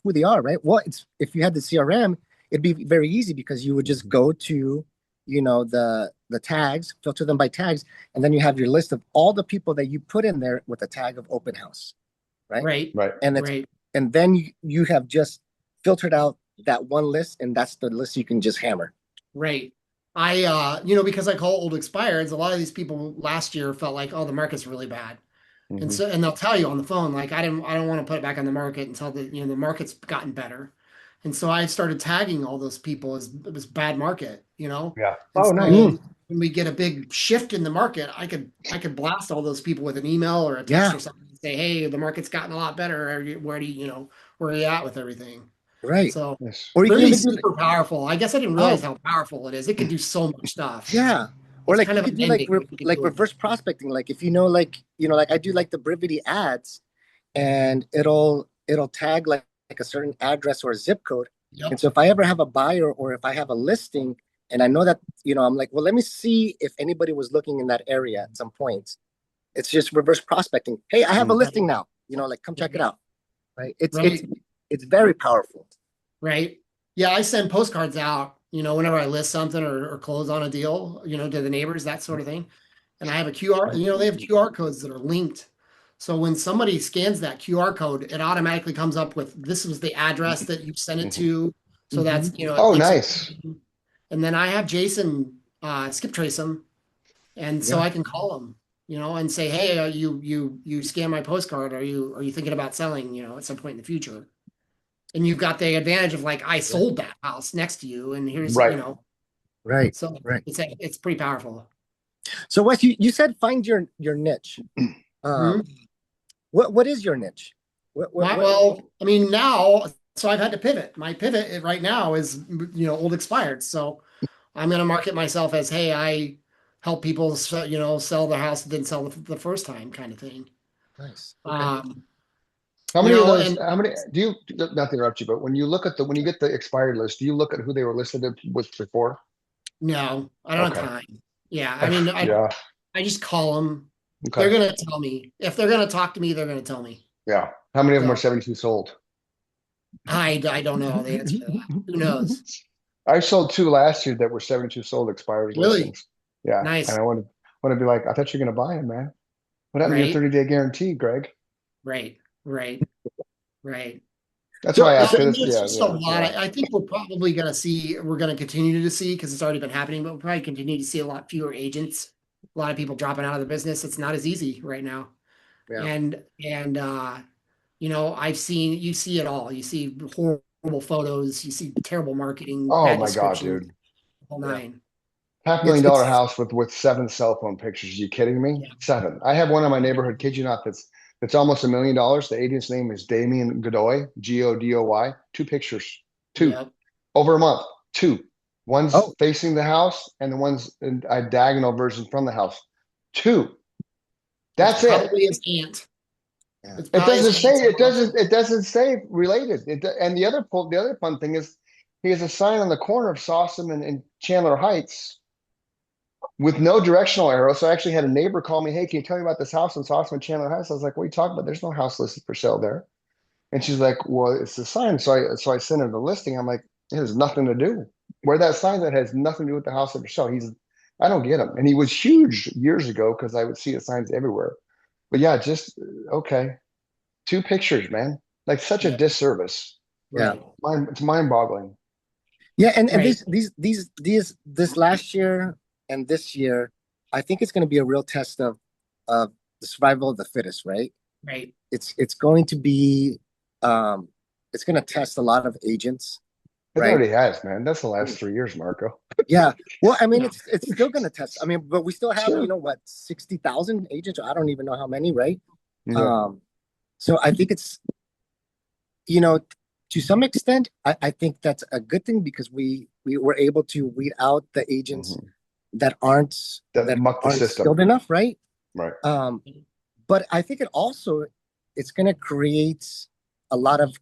who they are, right? Well, it's if you had the CRM, it'd be very easy because you would just go to, the tags, filter them by tags, and then you have your list of all the people that you put in there with a tag of open house, right? right, Right. And it's right, and then you have just filtered out that one list, and that's the list you can just hammer. right. Because I call old expireds, a lot of these people last year felt like, oh, the market's really bad. And Hmm. so, and they'll tell you on the phone, like, I don't want to put it back on the market until the market's gotten better. And so I started tagging all those people as it was bad market. Yeah. And Oh, so nice. Mm, when we get a big shift in the market, I could blast all those people with an email or a text yeah, or something and say, hey, the market's gotten a lot better. Where are you at with everything? right. So Yes. Or you can really even do super powerful. I guess I didn't realize oh how powerful it is. It could do so much stuff. yeah. Or It's like kind you of could do amazing what you can like do with it. reverse prospecting. Like if like I do like the Brivity ads, and it'll tag like a certain address or a zip code. And Yep. so if I ever have a buyer or if I have a listing and I know that, I'm like, well, let me see if anybody was looking in that area at some point. It's just reverse prospecting. Hey, I have a Mm. Right. listing now. Like come check it out. Right. Right. It's very powerful. Right. Yeah, I send postcards out, whenever I list something or close on a deal, to the neighbors, that sort of thing. And I have a QR, they have QR codes that are linked. So when somebody scans that QR code, it automatically comes up with this was the address that you sent it Mhm. to. So Hmm. it Oh, keeps it. nice. And then I have Jason skip trace them, and so Yeah. I can call them, and say, hey, you scan my postcard? Are you thinking about selling, at some point in the future? And you've got the advantage of like I Yeah. sold that house next to you, and here's Right. Right. so Right. it's pretty powerful. So Wes, you said find your niche. Hmm. Um, what is your niche? What Well, I mean now, so I've had to pivot. My pivot right now is old expired. So I'm going to market myself as, hey, I help people, sell their house that didn't sell the first time, kind of thing. Nice. Okay. Um, How many of those, and how many do you, not to interrupt you, but when you get the expired list, do you look at who they were listed with before? no, I don't have Okay. time. Yeah, I mean, Yeah. I just call them. Okay. They're going to tell me if they're going to talk to me. They're going to tell me. Yeah. How many of them are So 72 sold? I don't know the answer to that. Who knows? I sold two last year that were 72 sold expired Really listings. Yeah. And nice, I want to be like, I thought you were going to buy them, man. What happened to your right? 30-day guarantee, Greg? Right, right, right. That's why So I Yeah, asked. I mean, 'Cause it's yeah, just a yeah, lot. yeah. I think we're going to continue to see because it's already been happening, but we'll probably continue to see a lot fewer agents, a lot of people dropping out of the business. It's not as easy right now. yeah. And you see it all. You see horrible photos, you see terrible marketing, Oh bad my God, descriptions, dude. whole Yeah. nine. Half It's million dollar it's house with seven cell phone pictures. Are you kidding me? Yeah. Seven. I have one in my neighborhood, kid you not, that's almost $1 million. The agent's name is Damien Godoy, Godoy. Two pictures. Two. Yep. Over a month. Two. One's oh facing the house and the one's a diagonal version from the house. Two. That's It's it. probably his aunt. Yeah. It's It probably doesn't his say, aunt's house. it doesn't say related. And the other fun thing is he has a sign on the corner of Sawsum and Chandler Heights with no directional arrow. So I actually had a neighbor call me, hey, can you tell me about this house in Sawsum and Chandler Heights? I was like, what are you talking about? There's no house listed for sale there. And she's like, well, it's the sign. So I sent her the listing. I'm like, it has nothing to do. Where that sign that has nothing to do with the house for sale. I don't get him. And he was huge years ago because I would see the signs everywhere. But yeah, just okay. Two pictures, man. Like such a Yeah. disservice. Yeah. Right. It's mind-boggling. Yeah, and Right. this last year and this year, I think it's going to be a real test of the survival of the fittest, right? Right. It's going to be it's going to test a lot of agents, It right? already has, man. That's the last 3 years, Marco. Yeah. Well, I mean, Yeah. it's still going to test. I mean, but we still have, Sure. what, 60,000 agents? I don't even know how many, right? Yeah. So I think it's, to some extent, I think that's a good thing because we were able to weed out the agents Mhm. that aren't That muck the system. skilled enough, right? Right. But I think it's going to create a lot of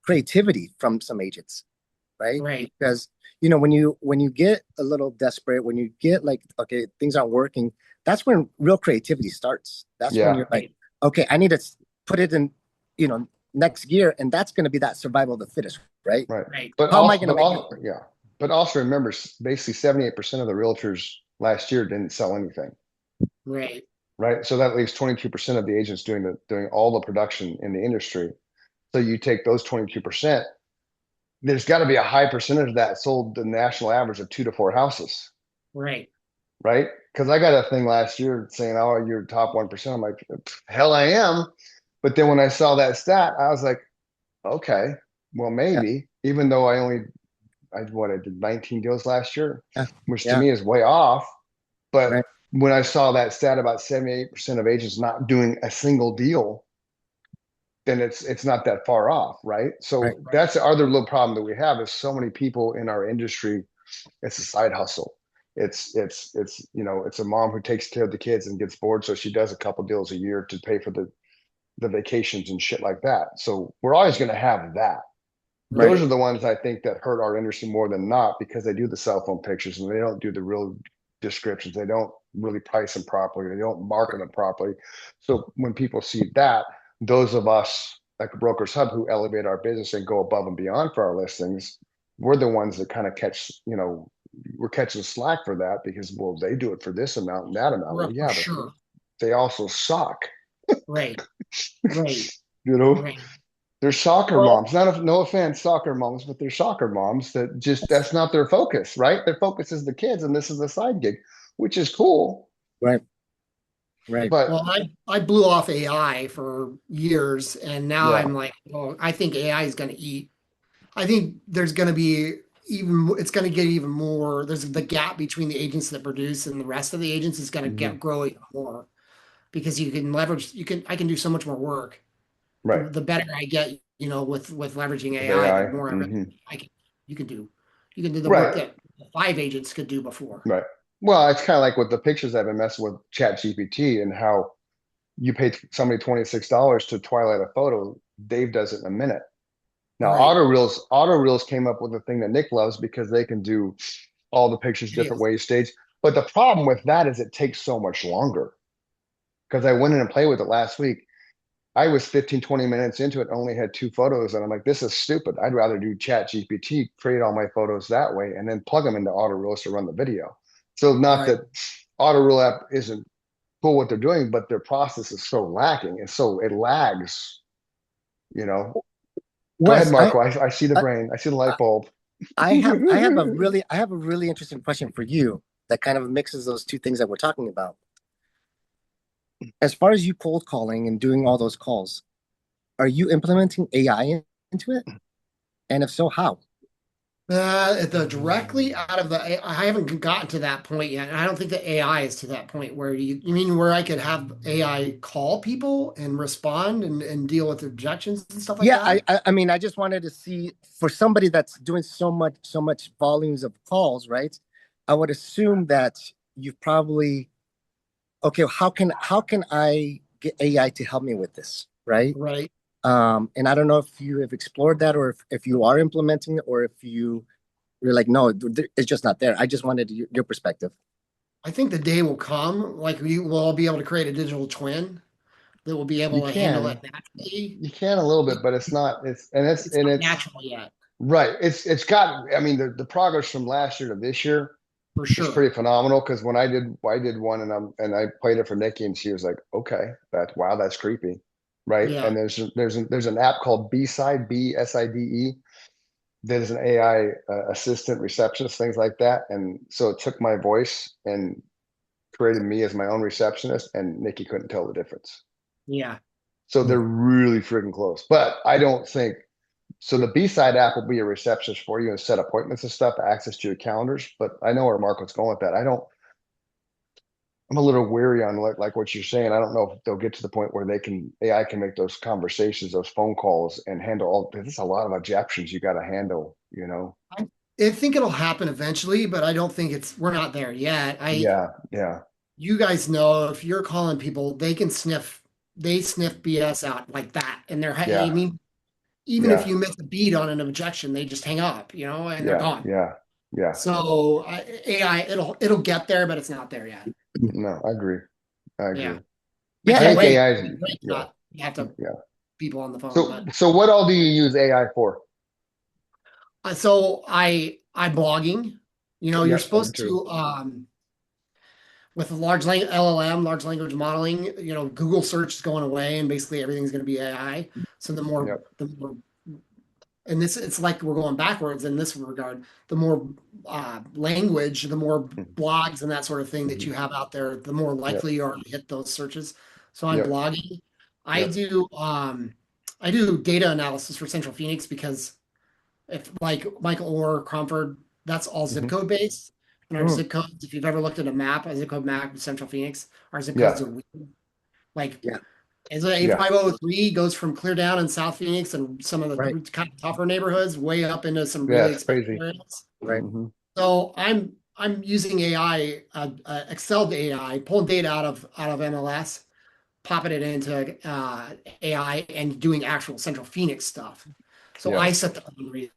creativity from some agents, right? Right. Because when you get a little desperate, when you get like, okay, things aren't working, that's when real creativity starts. That's when Yeah. you're like, okay, I need to put it in, next gear, and that's going to be that survival of the fittest, right? Right. Right. But How am I also, going to make it work? yeah. But also remember, basically 78% of the realtors last year didn't sell anything. Right. Right. So that leaves 22% of the agents doing all the production in the industry. So you take those 22%, there's got to be a high percentage of that sold the national average of 2 to 4 houses. Right. Right. Because I got a thing last year saying, oh, you're top 1%. I'm like, hell, I am. But then when I saw that stat, I was like, okay, well, Yeah, maybe, even though I did 19 deals last year, yeah, which to yeah, me is way off. But right, when I saw that stat about 78% of agents not doing a single deal, then it's not that far off, right? So right, that's the other little problem that we have is so many people in our industry, it's a side hustle. It's a mom who takes care of the kids and gets bored, so she does a couple deals a year to pay for the vacations and shit like that. So we're always going to have that. Those right, are the ones I think that hurt our industry more than not because they do the cell phone pictures and they don't do the real descriptions. They don't really price them properly. They don't market them properly. So when people see that, those of us like Brokers Hub who elevate our business and go above and beyond for our listings, we're the ones that kind of we're catching slack for that because, well, they do it for this amount and that amount. Well, For yeah, but sure. they also suck, Right. Right. you know? Right. They're soccer Well, moms. No offense, soccer moms, but they're soccer moms that that's not their focus, right? Their focus is the kids, and this is a side gig, which is cool. right, right. But well, I blew off AI for years, and now yeah, I'm like, well, I think AI is going to eat. I think there's going to be it's going to get even more. There's the gap between the agents that produce and the rest of the agents is going to mhm, get grow even more because you can leverage. I can do so much more work. right. The better I get, with leveraging With AI, the AI, more mhm, I can you can do. You can do the work right, that 5 agents could do before. right. Well, it's kind of like with the pictures I've been messing with Chat GPT and how you pay somebody $26 to twilight a photo. Dave does it in a minute. Now, Right. Auto Reels came up with a thing that Nick loves because they can do all the pictures It different is. ways, stage. But the problem with that is it takes so much longer. Because I went in and played with it last week. I was 15, 20 minutes into it, only had 2 photos. And I'm like, this is stupid. I'd rather do Chat GPT, create all my photos that way, and then plug them into Auto Reels to run the video. So not Right. that Auto Reel app isn't cool what they're doing, but their process is so lacking. And so it lags, you know. Go ahead, Wes, Marco. I see the I, brain. I see the light bulb. I have a really interesting question for you that kind of mixes those two things that we're talking about. As far as you cold calling and doing all those calls, are you implementing AI into it? And if so, how? The directly out of I haven't gotten to that point yet. And I don't think the AI is to that point where you mean where I could have AI call people and respond and deal with objections and stuff like Yeah, that? I mean, I just wanted to see for somebody that's doing so much volumes of calls, right? I would assume that you've probably okay, how can I get AI to help me with this, right? Right. And I don't know if you have explored that, or if you are implementing it, or if you're like, no, it's just not there. I just wanted your perspective. I think the day will come, like we will all be able to create a digital twin that will be You able to handle it can, naturally. you can a little bit, but it's not, It's not natural yet, right. It's got, I mean, the progress from last year to this year for is sure. pretty phenomenal. Cause when I did one and I played it for Nikki and she was like, okay, wow, that's creepy. Right. Yeah. And there's an app called B-Side, BSIDE, that is an AI assistant receptionist, things like that. And so it took my voice and created me as my own receptionist, and Nikki couldn't tell the difference. Yeah. So Hmm. they're really freaking close. But I don't think so. The B-Side app will be a receptionist for you and set appointments and stuff, access to your calendars. But I know where Marco's going with that. I'm a little weary on like what you're saying. I don't know if they'll get to the point where AI can make those conversations, those phone calls, and handle all. There's a lot of objections you got to handle. I think it'll happen eventually, but I don't think we're not there yet. Yeah, yeah, You guys know if you're calling people, they sniff BS out like that. And I yeah, mean, even if yeah, you miss a beat on an objection, they just hang up, and they're yeah, gone. yeah, yeah. So AI, it'll get there, but it's not there yet. No, I agree. I agree. Yeah. I Yeah, I can't think and wait. AI It'll is, be great to yeah, not have to yeah. people on the phone, So, but so what all do you use AI for? so I blogging, you're Yep, me supposed too. to with a large language LLM, large language modeling, Google search is going away and basically everything's going to be AI. So Yep. the more, and this, it's like we're going backwards in this regard. The more language, the more Mhm. blogs and that sort of thing that you Mhm. have out there, the more Yep. likely you are to hit those searches. So I'm Yep. blogging. I Yep. do um, I do data analysis for Central Phoenix because if like Michael or Cromford, that's all zip Mhm. code based. And our mm, zip codes, if you've ever looked at a zip code map of Central Phoenix, our zip codes Yeah. are weird. Like yeah, as a Yeah. 503 goes from clear down in South Phoenix and some of right, the kind of tougher neighborhoods way up into some Yeah. really It's expensive crazy. areas. right. Hmm. So I'm using AI, Excel AI, pulling data out of MLS, popping it into AI, and doing actual Central Phoenix stuff. So Yeah. I set the boundaries,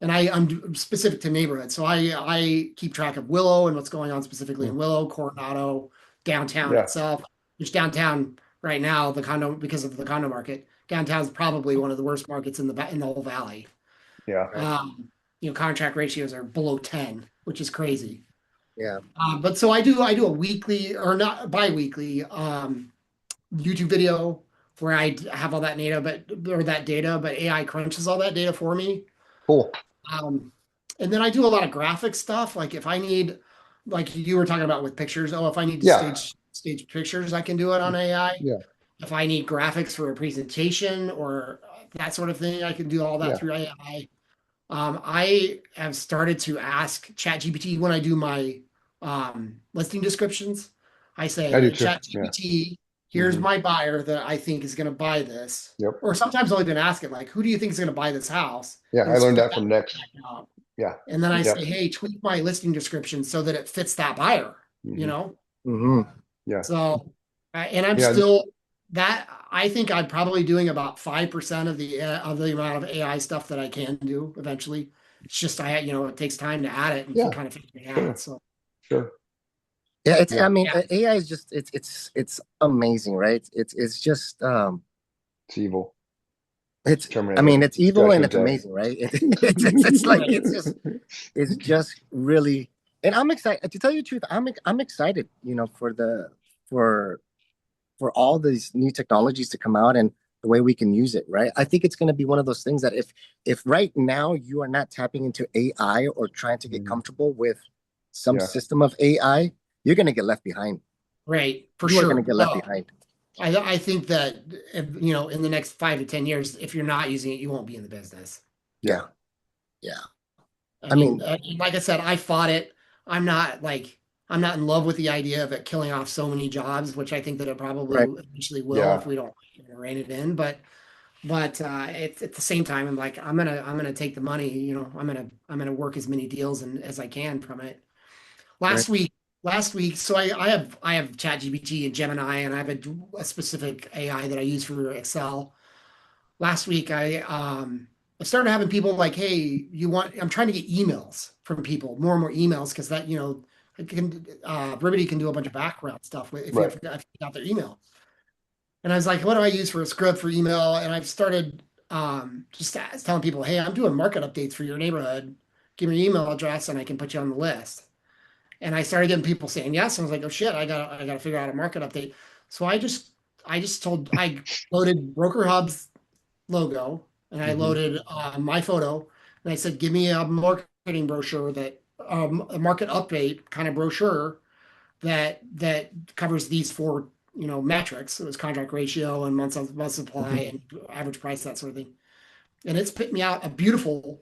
and I'm specific to neighborhoods. So I keep track of Willow and what's going on specifically in Mm. Willow, Coronado, downtown Yeah. itself. Which downtown right now, the condo because of the condo market, downtown is probably one of the worst markets in the whole valley. Yeah. Right. Contract ratios are below 10, which is crazy. Yeah. But so I do a weekly or not bi-weekly YouTube video where I have all that data, but AI crunches all that data for me. Cool. Um, and then I do a lot of graphic stuff. Like if I need, like you were talking about with pictures, if I need to Yeah. stage pictures, I can do it on AI. Yeah. If I need graphics for a presentation or that sort of thing, I can do all that Yeah. through AI. I have started to ask ChatGPT when I do my listing descriptions. I I do say, too. Yeah. ChatGPT, here's Hmm. my buyer that I think is going to buy this. Yep. Or sometimes I'll even ask it, like, who do you think is going to buy this house? Yeah. And I learned spit that that from Next. back out. Yeah. And then I Yep. say, hey, tweak my listing description so that it fits that buyer, you Hmm. know? Hmm. Yeah. So, and I'm Yeah. still that I think I'm probably doing about 5% of the amount of AI stuff that I can do eventually. It's just it takes time to add it and Yeah. kind of figure it out. Sure. So Sure. Yeah, I Yeah. mean, yeah, AI is just it's amazing, right? It's just It's evil. it's I mean, Terminator. it's evil and Judgment it's Day. amazing, right? It's like right. it's just really, and I'm excited to tell you the truth. I'm excited, for for all these new technologies to come out and the way we can use it, right? I think it's going to be one of those things that if right now you are not tapping into AI or trying to get Mhm. comfortable with some Yeah. system of AI, you're going to get left behind. Right, for You are going to sure. get left Well, behind. I think that in the next 5 to 10 years, if you're not using it, you won't be in the business. Yeah. Yeah. Yeah. I I mean, mean, like I said, I fought it. I'm not like I'm not in love with the idea of it killing off so many jobs, which I think that it probably right. eventually will Yeah. if we don't rein it in. But it's at the same time, I'm like I'm gonna take the money. I'm gonna work as many deals as I can from it. Right. Last week, last week, so I have ChatGPT and Gemini, and I have a specific AI that I use for Excel. Last week, I started having people like, "Hey, I'm trying to get emails from people, more and more emails, because that Brevity can do a bunch of background stuff if you Right. have if you got their email." And I was like, "What do I use for a script for email?" And I've started just telling people, "Hey, I'm doing market updates for your neighborhood. Give me your email address, and I can put you on the list." And I started getting people saying yes. And I was like, "Oh shit, I gotta figure out a market update." So I loaded Broker Hub's logo, and I Hmm. loaded my photo, and I said, "Give me a marketing brochure a market update kind of brochure that covers these four metrics." It was contract ratio and month supply Hmm. and average price, that sort of thing. And it's picked me out a beautiful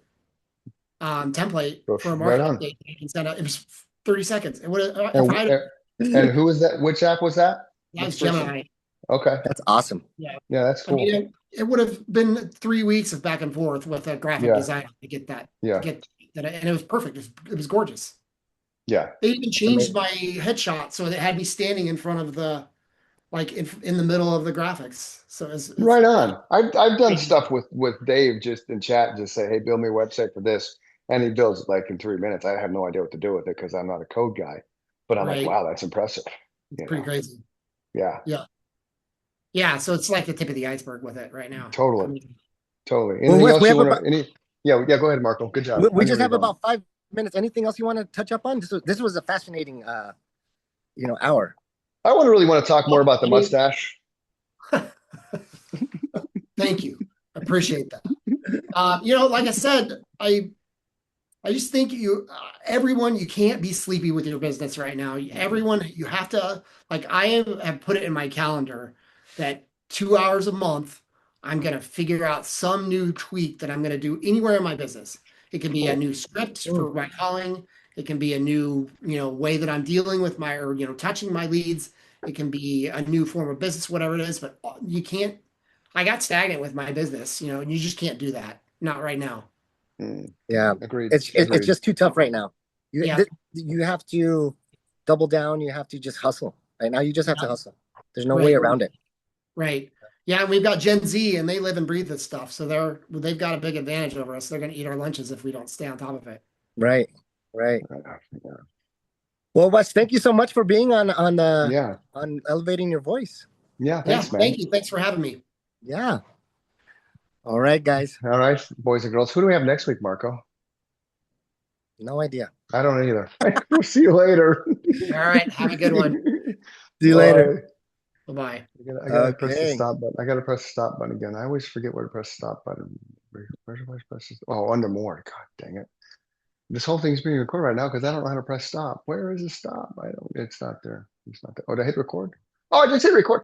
template for a Right market on. update. I can send out. It was 30 seconds. It would have if And, I had. and who was that? Which app was that? That Which was person? Gemini. Okay. That's awesome. Yeah. Yeah, that's I mean, cool. it would have been 3 weeks of back and forth with a graphic Yeah. designer to Yeah. get that, and it was perfect. It was gorgeous. Yeah. They even That's changed amazing. my headshot so it had me standing in front of the like in the middle of the graphics. So it's Right on. I've done crazy. stuff with Dave just in chat, just say, hey, build me a website for this. And he builds it like in 3 minutes. I have no idea what to do with it because I'm not a code guy. But I'm like, Right. wow, that's impressive. It's pretty crazy. Yeah, Yeah. Yeah. So it's like the tip of the iceberg with it right now for totally. me. Totally. Well, Anything Wes, else you want to, yeah, go ahead, Marco. Good job. I we know just you're have going. about 5 minutes. Anything else you want to touch up on? This was a fascinating, hour. I want to really want to talk more Well, about the I mean, mustache. thank you. I appreciate that. Like I said, I just think everyone, you can't be sleepy with your business right now. Everyone, you have to, like, have put it in my calendar that 2 hours a month, I'm going to figure out some new tweak that I'm going to do anywhere in my business. It can be a Cool. new script Mm. for my calling. It can be a new, way that I'm dealing with or, touching my leads. It can be a new form of business, whatever it is, but you can't, I got stagnant with my business, and you just can't do that. Not right now. Mm, Yeah, agreed. it's Agreed. just too tough right now. Yeah. You have to double down. You have to just hustle. Right now, you just have to Yeah. hustle. There's no way Right. around it. Right. Yeah, and we've got Gen Z and they live and breathe this stuff. So they've got a big advantage over us. They're going to eat our lunches if we don't stay on top of it. Right, right. Yeah. Well, Wes, thank you so much for being Yeah. on elevating your voice. Yeah. Yeah, Thanks, man. thank you. Thanks for having me. Yeah. All right, guys. All right, boys and girls. Who do we have next week, Marco? No idea. I don't either. We'll see you later. All right. Have a good one. See you later. Bye. Bye-bye. I gotta press the Okay. stop button. I gotta press the stop button again. I always forget where to press the stop button. Where do I press this? Oh, under more. God dang it. This whole thing's being recorded right now because I don't know how to press stop. Where is the stop? It's not there. It's not there. Oh, did I hit record? Oh, I just hit record.